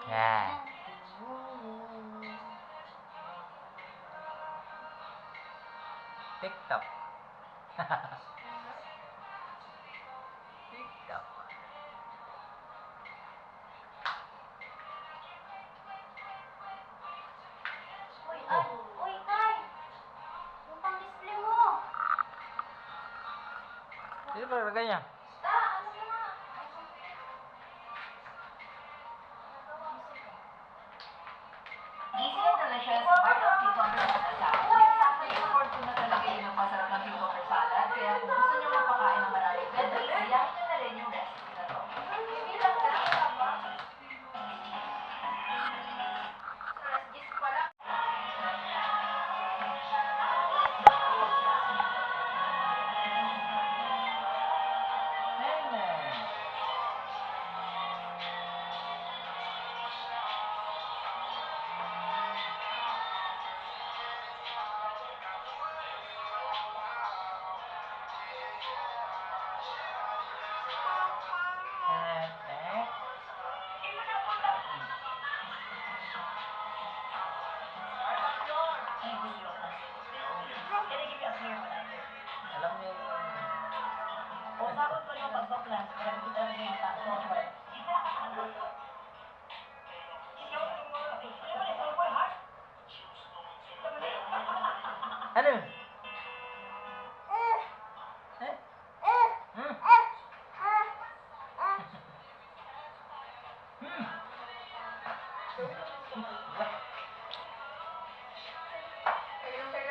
Yan. TikTok. TikTok. Uy, uy, Kai! Yung pang-display mo! Sino ba lagay niya? Ano na? Easier delicious part of cucumber salad. Sakto yung afford ko na talaga yung masarap na cucumber salad. Kaya kung gusto nyo mapakain ng maraming veggies, ayahin nyo na rin yung recipe na to. Hindi lang na. Alas 10 pa lang. Alam niyo O bakit ko yung pag-plan? Kaya kita rin yung software. ano?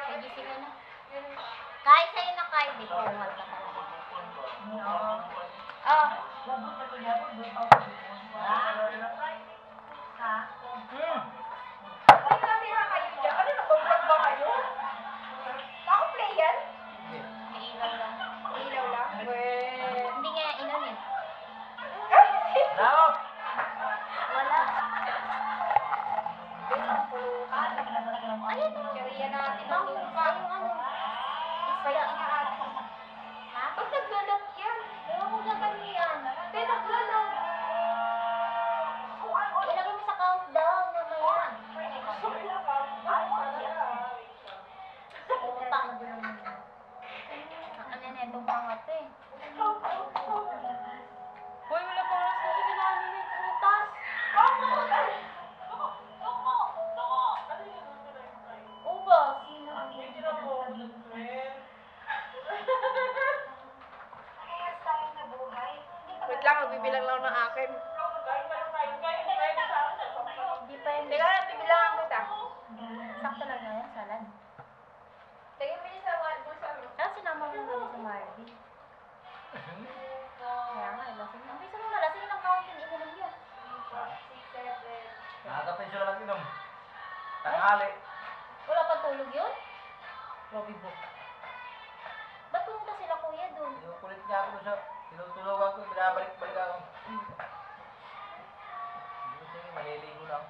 Pwede sila na. Kahit sa'yo na kahit di ko umat ka talaga. Oh. Uy, kamera kayo dyan. Ano, nag-vlog ba kayo? Ako play yan? May ilaw lang. Ilaw lang? Hindi nga inon yun. Bravo! Wala. Ayun. Kaya natin ang yung ano. Kaya nga atin. Ha? Ba't naglalag yan? Ewan ko na yan. Kaya naglalag. Ilagay mo sa countdown mamaya. Utang. Ano na itong pangat eh. Hoy, wala pa oras kasi kinanin yung prutas. Ubas. Wait lang, magbibilang lang ng akin. Hindi pa yun. Teka lang, bibilangan kita. Sakto lang na yan, salad. Lagyan mo niya sa one mo sa Kaya sinama mo na sa Marvin. Kaya nga, lasing. Ang bisa mo na, lasing ng counting, inunom yun. 6, 7. Nakakapensyon lang inom. Tanghali. Wala pa tulog yun? Robbie book. Ba't pumunta sila kuya dun? Yung kulit niya ako sa tinutulogan ko, binabalik-balik ako. Sige, maliligo lang.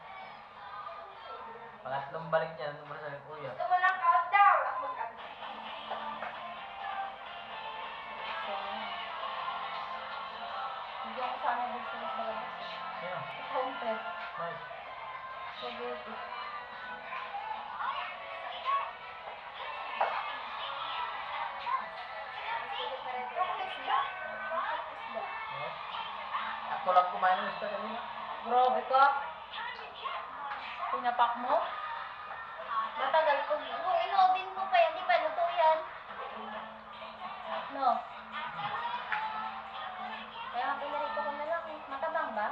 Pangatlong balik niya, nung sa kuya. Gusto mo lang countdown. Ako mag-countdown. Hindi ako sana gusto na sa labas. Sino? Home pet. Nice. Spaghetti. Ako lang kumain ng isda kanina. Grabe ka. Pinapak mo? Matagal ko. Kung in-oven mo pa yan, di ba luto yan? No. Kaya nga pinarito ko na lang. Matabang ba?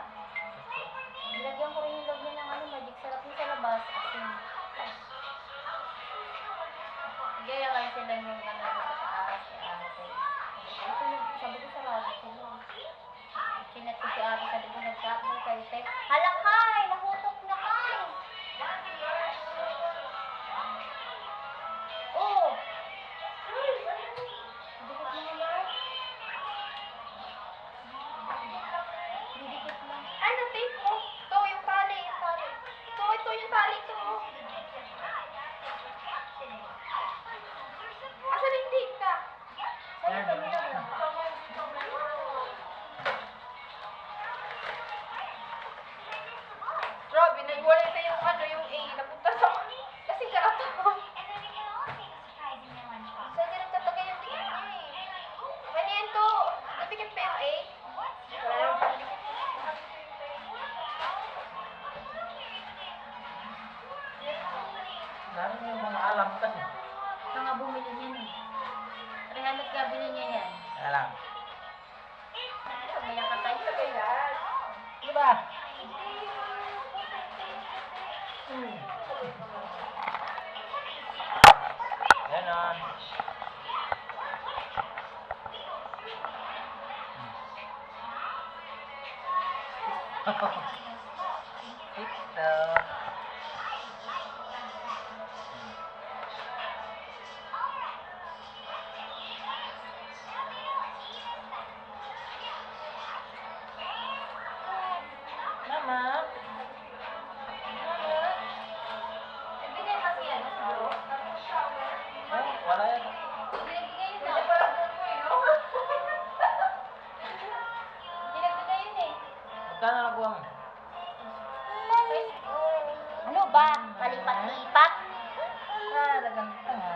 Nilagyan ko rin yung loob niya ng ano, magic sarap niya sa labas. Asin. Gaya lang sila yung ano sa taas. Ito yung sabi ko sa lalo sila. Chinat ko si ate, sabi ko nagkakal kayo tayo. Hala Kai! Nahutok na Kai! Oh! Dikit mo na. Didikit lang. Ano, tape mo? Ito, yung tali, yung tali. Ito yung tali ito. Asan yung tape ka? Sa'yo, kami na ba? Grabe, nagwalay na yung ano, yung A. Napunta sa... Kasi karataw. So, hindi nagtatagay yung tingin niya eh. Pwede yan to. Nabigyan pa yung A. Wala naman pa. Narin yung mga alam kasi. Ito nga bumili niyan eh. 300 ka bilhin niya yan. Kaya lang. Umayak ka tayo. Diba? Ganon. TikTok. Mama. Nagbigay kasi yan. Oh, wala yan. Nagbigay yun Pwede na. pala doon mo eh, no? Nagbigay yun eh. Magkano nakuha mo? Ano ba? Kalipat-lipat? Ah, naganda nga.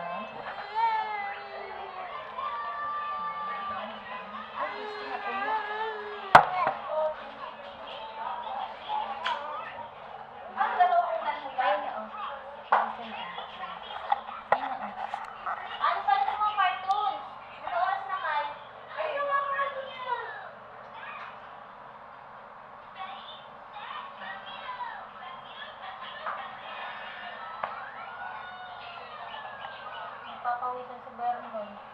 Ang dalawang nalhugan. Ayun na oh. Ayun na oh. Ano pala sa mga cartoons? Ano oras na kayo? Ayun nga nga niya. Papawisan sa Vernon.